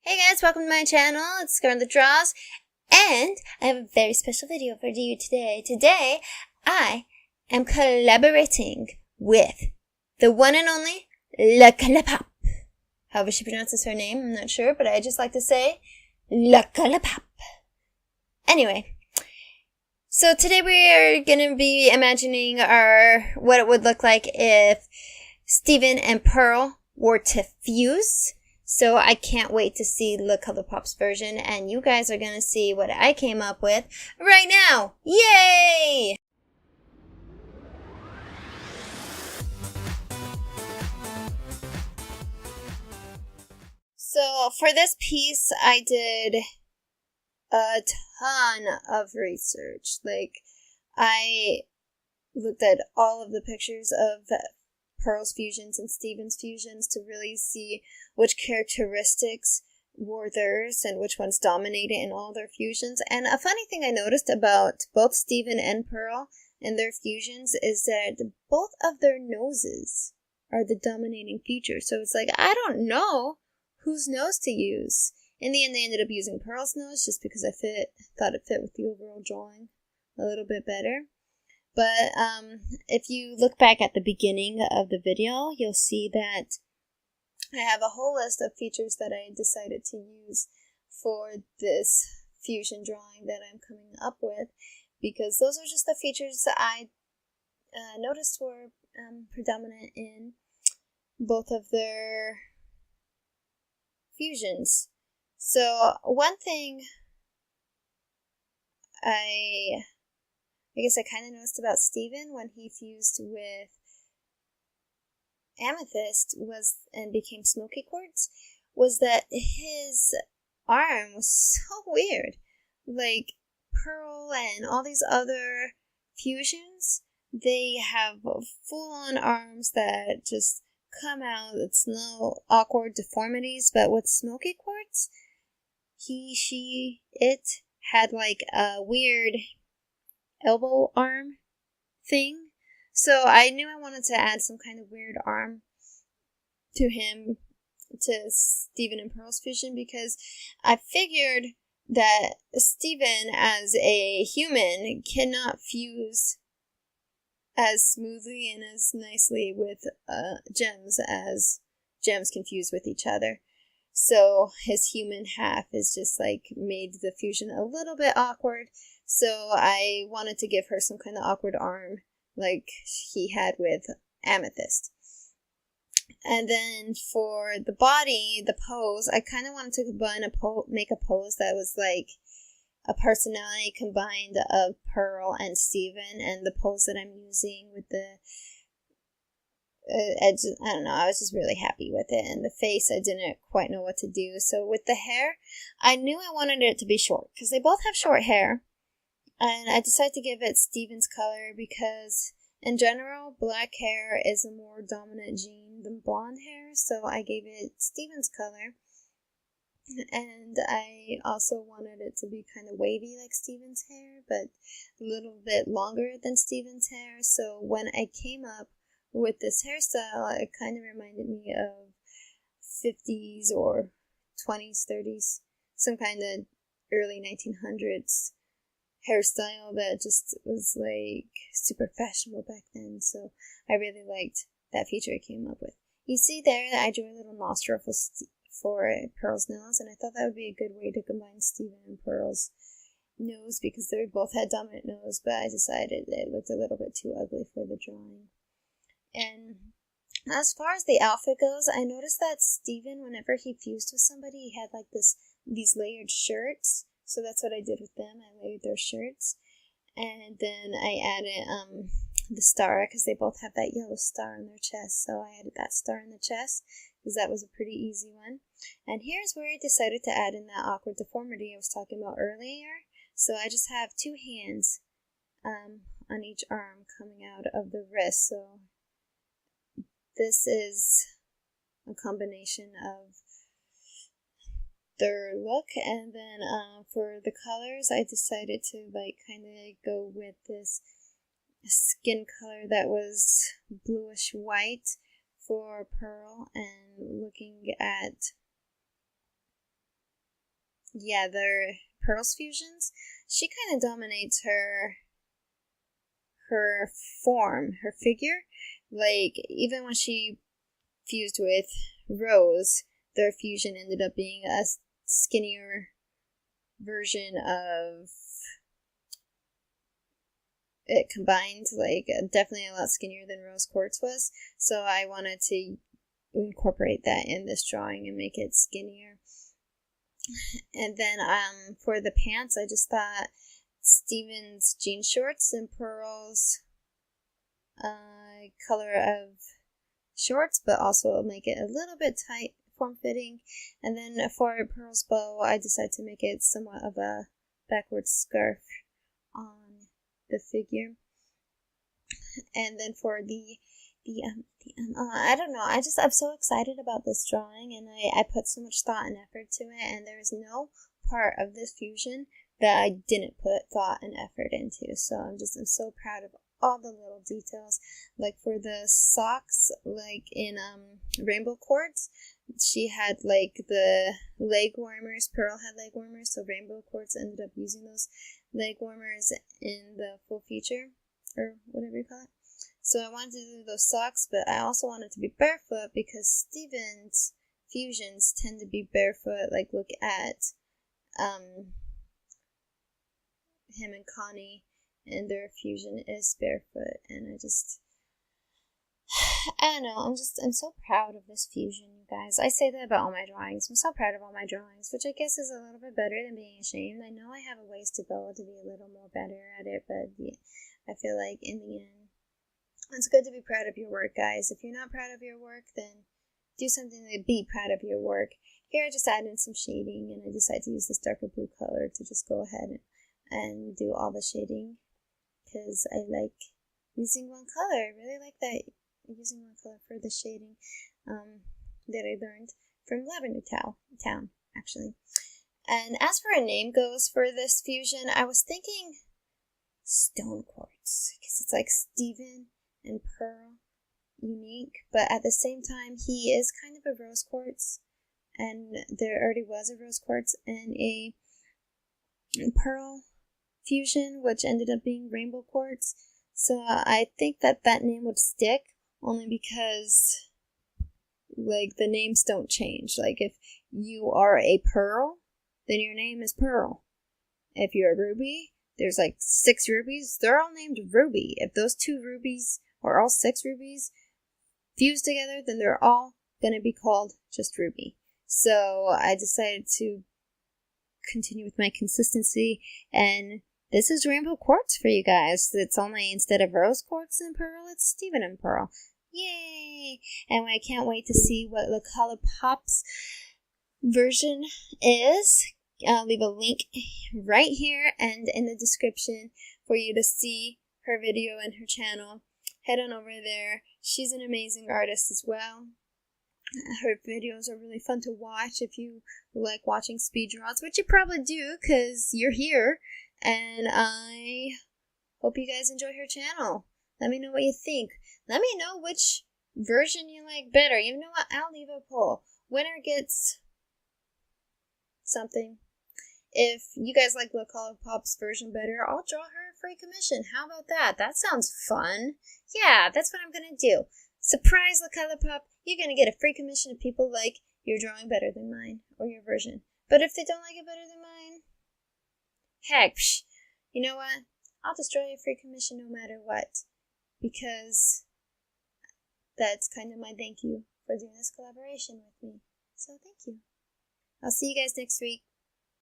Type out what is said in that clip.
Hey guys, welcome to my channel. It's Girl the Draws, and I have a very special video for you today. Today, I am collaborating with the one and only CoulorPop. However she pronounces her name, I'm not sure, but I just like to say CoulorPop. Anyway, so today we are gonna be imagining what it would look like if Steven and Pearl were to fuse. So I can't wait to see CoulorPop's version, and you guys are gonna see what I came up with right now. Yay! So for this piece, I did a ton of research. I looked at all of the pictures of Pearl's fusions and Steven's fusions to really see which characteristics were theirs and which ones dominated in all their fusions. And a funny thing I noticed about both Steven and Pearl and their fusions is that both of their noses are the dominating feature. So it's like, I don't know whose nose to use. In the end, they ended up using Pearl's nose just because I thought it fit with the overall drawing a little bit better. But if you look back at the beginning of the video, you'll see that I have a whole list of features that I decided to use for this fusion drawing that I'm coming up with, because those are just the features that I noticed were predominant in both of their fusions. So one thing I guess I kind of noticed about Steven when he fused with Amethyst and became Smoky Quartz was that his arm was so weird. Like Pearl and all these other fusions, they have full-on arms that just come out. It's no awkward deformities, but with Smoky Quartz, it had like a weird elbow arm thing. So I knew I wanted to add some kind of weird arm to him, to Steven and Pearl's fusion, because I figured that Steven as a human cannot fuse as smoothly and as nicely with gems as gems can fuse with each other. So his human half is just like made the fusion a little bit awkward. So I wanted to give her some kind of awkward arm like he had with Amethyst. And then for the body, the pose, I kind of wanted to make a pose that was like a personality combined of Pearl and Steven, and the pose that I'm using with the I don't know, I was just really happy with it. And the face, I didn't quite know what to do. So with the hair, I knew I wanted it to be short because they both have short hair. And I decided to give it Steven's color because, in general, black hair is a more dominant gene than blonde hair. So I gave it Steven's color. And I also wanted it to be kind of wavy like Steven's hair, but a little bit longer than Steven's hair. So when I came up with this hairstyle, it kind of reminded me of 50s or 20s, 30s, some kind of early 1900s hairstyle that just was like super fashionable back then. So I really liked that feature I came up with. You see there that I drew a little nostril for Pearl's nose, and I thought that would be a good way to combine Steven and Pearl's nose because they both had dominant nose, but I decided it looked a little bit too ugly for the drawing. And as far as the outfit goes, I noticed that Steven, whenever he fused with somebody, he had like these layered shirts. So that's what I did with them. I layered their shirts. And then I added the star because they both have that yellow star on their chest. So I added that star in the chest because that was a pretty easy one. And here's where I decided to add in that awkward deformity I was talking about earlier. So I just have two hands on each arm coming out of the wrist. So this is a combination of their look, and then for the colors, I decided to like kind of go with this skin color that was bluish white for Pearl, and looking at yeah, their Pearl's fusions, she kind of dominates her form, her figure. Like, even when she fused with Rose, their fusion ended up being a skinnier version of it combined, like definitely a lot skinnier than Rose Quartz was. So I wanted to incorporate that in this drawing and make it skinnier. And then for the pants, I just thought Steven's jean shorts and Pearl's color of shorts, but also make it a little bit tight, form-fitting. And then for Pearl's bow, I decided to make it somewhat of a backwards scarf on the figure. And then for I don't know, I'm so excited about this drawing, and I put so much thought and effort to it, and there is no part of this fusion that I didn't put thought and effort into. So I'm so proud of all the little details. Like for the socks, like in Rainbow Quartz, she had like the leg warmers. Pearl had leg warmers, so Rainbow Quartz ended up using those leg warmers in the full feature, or whatever you call it. So I wanted to do those socks, but I also wanted to be barefoot because Steven's fusions tend to be barefoot. Like, look at him and Connie, and their fusion is barefoot. And I don't know, I'm so proud of this fusion, you guys. I say that about all my drawings. I'm so proud of all my drawings, which I guess is a little bit better than being ashamed. I know I have a ways to go to be a little more better at it, but yeah, I feel like in the end, it's good to be proud of your work, guys. If you're not proud of your work, then do something to be proud of your work. Here I just added in some shading, and I decided to use this darker blue color to just go ahead and do all the shading, because I like using one color. I really like that, using one color for the shading that I learned from Lavender Town, actually. And as for a name goes for this fusion, I was thinking Stone Quartz, because it's like Steven and Pearl, unique, but at the same time, he is kind of a Rose Quartz, and there already was a Rose Quartz and a Pearl fusion, which ended up being Rainbow Quartz. So I think that name would stick, only because, like, the names don't change. Like, if you are a Pearl, then your name is Pearl. If you're a Ruby, there's like 6 rubies, they're all named Ruby. If those 2 rubies, or all 6 rubies, fused together, then they're all gonna be called just Ruby. So I decided to continue with my consistency, and this is Rainbow Quartz for you guys. It's only, instead of Rose Quartz and Pearl, it's Steven and Pearl. Yay! And I can't wait to see what the CoulorPop's version is. I'll leave a link right here and in the description for you to see her video and her channel. Head on over there. She's an amazing artist as well. Her videos are really fun to watch if you like watching speed draws, which you probably do because you're here. And I hope you guys enjoy her channel. Let me know what you think. Let me know which version you like better. You know what? I'll leave a poll. Winner gets something. If you guys like the CoulorPop's version better, I'll draw her a free commission. How about that? That sounds fun. Yeah, that's what I'm going to do. Surprise the CoulorPop. You're going to get a free commission if people like your drawing better than mine, or your version. But if they don't like it better than mine, heck, you know what? I'll just draw you a free commission no matter what. Because that's kind of my thank you for doing this collaboration with me. So thank you. I'll see you guys next week.